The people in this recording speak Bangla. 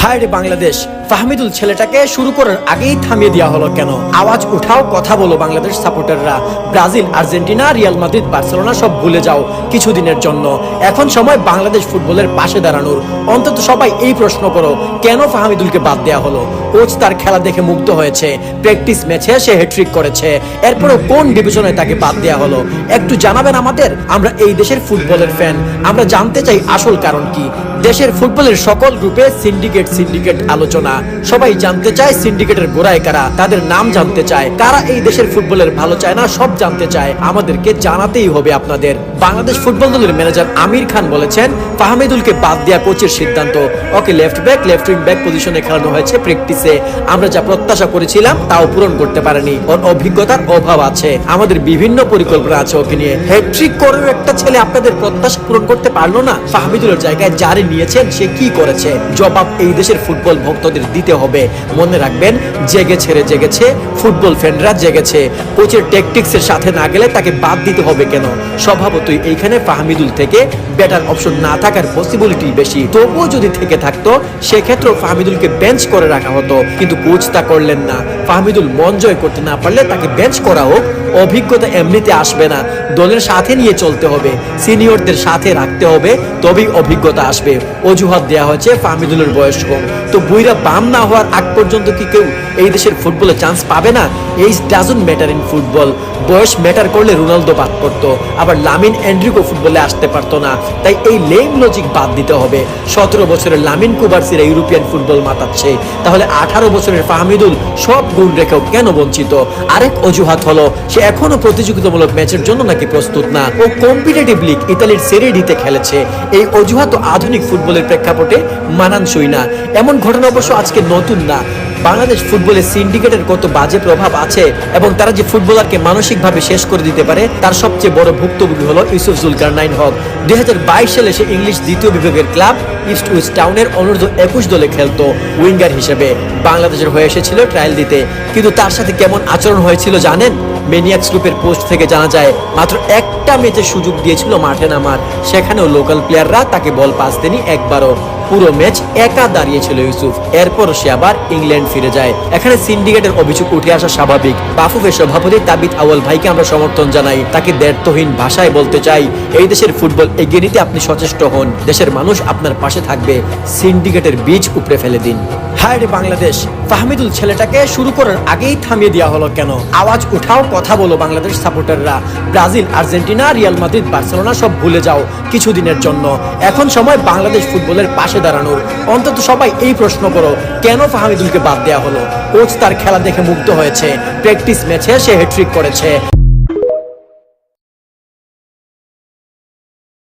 হায় রে বাংলাদেশ, ফাহমিদুল ছেলেটাকে শুরু করার আগেই থামিয়ে দেওয়া হলো কেন? আওয়াজ উঠাও, কথা বলো বাংলাদেশ সাপোর্টাররা। Brazil, Argentina, Real Madrid, Barcelona সব ভুলে যাও কিছুদিনের জন্য। এখন সময় বাংলাদেশ ফুটবলের পাশে দাঁড়ানোর। অন্তত সবাই এই প্রশ্ন করো, কেন ফাহমিদুলকে বাদ দেওয়া হলো? কোচ তার খেলা দেখে মুগ্ধ হয়েছে, প্র্যাকটিস ম্যাচে সে হ্যাট্রিক করেছে, এরপরেও কোন বিবেচনায় তাকে বাদ দেওয়া হলো একটু জানাবেন আমাদের। আমরা এই দেশের ফুটবলের ফ্যান, আমরা জানতে চাই আসল কারণ কি। দেশের ফুটবলের সকল গ্রুপে সিন্ডিকেট আলোচনা, সবাই জানতে চায় সিন্ডিকেটের গোড়ায় কারা, তাদের নাম জানতে চায়, কারা এই দেশের ফুটবলের ভালো চায় না সব জানতে চায়। আমাদেরকে জানাতেই হবে আপনাদের। বাংলাদেশ ফুটবল দলের ম্যানেজার আমির খান বলেছেন ফাহমিদুলকে বাদ দেওয়া কোচের সিদ্ধান্ত। ওকে left back, left wing back পজিশনে খেলানো হয়েছে প্র্যাকটিসে। আমরা যা প্রত্যাশা করেছিলাম তাও পূরণ করতে পারেনি। ওর অভিজ্ঞতার অভাব আছে, আমাদের বিভিন্ন পরিকল্পনা আছে ওকে নিয়ে। হ্যাট্রিক করেও একটা ছেলে আপনাদের প্রত্যাশা পূরণ করতে পারলো না। ফাহমিদুলের জায়গায় যারে নিয়েছেন সে কি করেছে, জবাব এই দেশের ফুটবল ভক্তদের দিতে হবে। মনে রাখবেন, জেগেছে ফুটবল ফ্যানরা জেগেছে। কোচের ট্যাকটিক্সের সাথে না গেলে তাকে বাদ দিতে হবে কেন? স্বভাবতই এইখানে ফাহমিদুল থেকে বেটার অপশন না থাকার পসিবিলিটি বেশি। তবুও যদি থেকে থাকতো সেক্ষেত্রেও ফাহমিদুলকে বেঞ্চ করে রাখা হতো, কিন্তু কোচ তা করলেন না। ফাহমিদুল মন জয় করতে না পারলে তাকে বেঞ্চ করা হোক। অভিজ্ঞতা এমনিতে আসবে না, দলের সাথে নিয়ে চলতে হবে, সিনিয়রদের সাথে রাখতে হবে, তবেই অভিজ্ঞতা আসবে। অজুহাত দেওয়া হয়েছে ফাহমিদুলের বয়স কম। তো বুইরা বাম না হওয়ার আগ পর্যন্ত কি কেউ এই দেশের ফুটবলে চান্স পাবে না? Age doesn't matter in football. বয়স ম্যাটার করলে রোনালদো বাদ পড়তো, আবার লামিন এন্ড্রিকো ফুটবলে আসতে পারতো না। তাই এই লেম লজিক বাদ দিতে হবে। 17 বছরের লামিন কুবার্সিরা ইউরোপিয়ান ফুটবল মাতাচ্ছে, তাহলে 18 বছরের ফাহমিদুল সব গুণ রেখেও কেন বঞ্চিত? আরেক অজুহাত হলো সে এখনো প্রতিযোগিতামূলক ম্যাচের জন্য নাকি প্রস্তুত না। ও কম্পিটিটিভ লিগ ইতালির সেরি ডিতে খেলেছে। এই অজুহাত আধুনিক ফুটবলের প্রেক্ষাপটে মানানসই না। এমন ঘটনা অবশ্য আজকে নতুন না। বাংলাদেশ ফুটবলে সিন্ডিকেটের কত বাজে প্রভাব আছে এবং তারা যে ফুটবলারকে মানসিকভাবে শেষ করে দিতে পারে তার সবচেয়ে বড় ভুক্তভোগী হলো ইউসুফ জুলকারনাইন হক। 2022 সালে সে ইংলিশ দ্বিতীয় বিভাগের ক্লাব ইস্টউইচ টাউনের অনূর্ধ্ব 21 দলে খেলতো উইঙ্গার হিসেবে। বাংলাদেশের হয়ে এসেছিল ট্রায়াল দিতে, কিন্তু তার সাথে কেমন আচরণ হয়েছিল জানেন? ম্যানিয়াক্স গ্রুপের পোস্ট থেকে জানা যায় মাত্র একটা ম্যাচের সুযোগ দিয়েছিল মাঠে নামার, সেখানেও লোকাল প্লেয়াররা তাকে বল পাস দেনি একবারও। পুরো ম্যাচ একা দাঁড়িয়েছিল ইউসুফ, এরপর সে আবার ইংল্যান্ড ফিরে যায়। এখানে সিন্ডিকেটের অভিযোগ উঠে আসা স্বাভাবিক। বাফুফের সভাপতি তাবিদ আউয়াল ভাইকে আমরা সমর্থন জানাই। তাকে দ্ব্যর্থহীন ভাষায় বলতে চাই, এই দেশের ফুটবল এগিয়ে নিতে আপনি সচেষ্ট হন, দেশের মানুষ আপনার পাশে থাকবে। সিন্ডিকেটের বীজ উপড়ে ফেলে দিন। হায় রে বাংলাদেশ, ফাহমিদুল ছেলেটাকে শুরু করার আগেই থামিয়ে দেওয়া হলো কেন? আওয়াজ উঠাও, কথা বলো বাংলাদেশ সাপোর্টাররা। Brazil, Argentina, Real Madrid, Barcelona সব ভুলে যাও কিছুদিনের জন্য। এখন সময় বাংলাদেশ ফুটবলের পাশে দাঁড়ানোর। অন্তত সবাই এই প্রশ্ন করো, কেন ফাহমিদুলকে বাদ দেওয়া হলো? কোচ তার খেলা দেখে মুগ্ধ হয়েছে, প্র্যাকটিস ম্যাচে সে হ্যাট্রিক করেছে।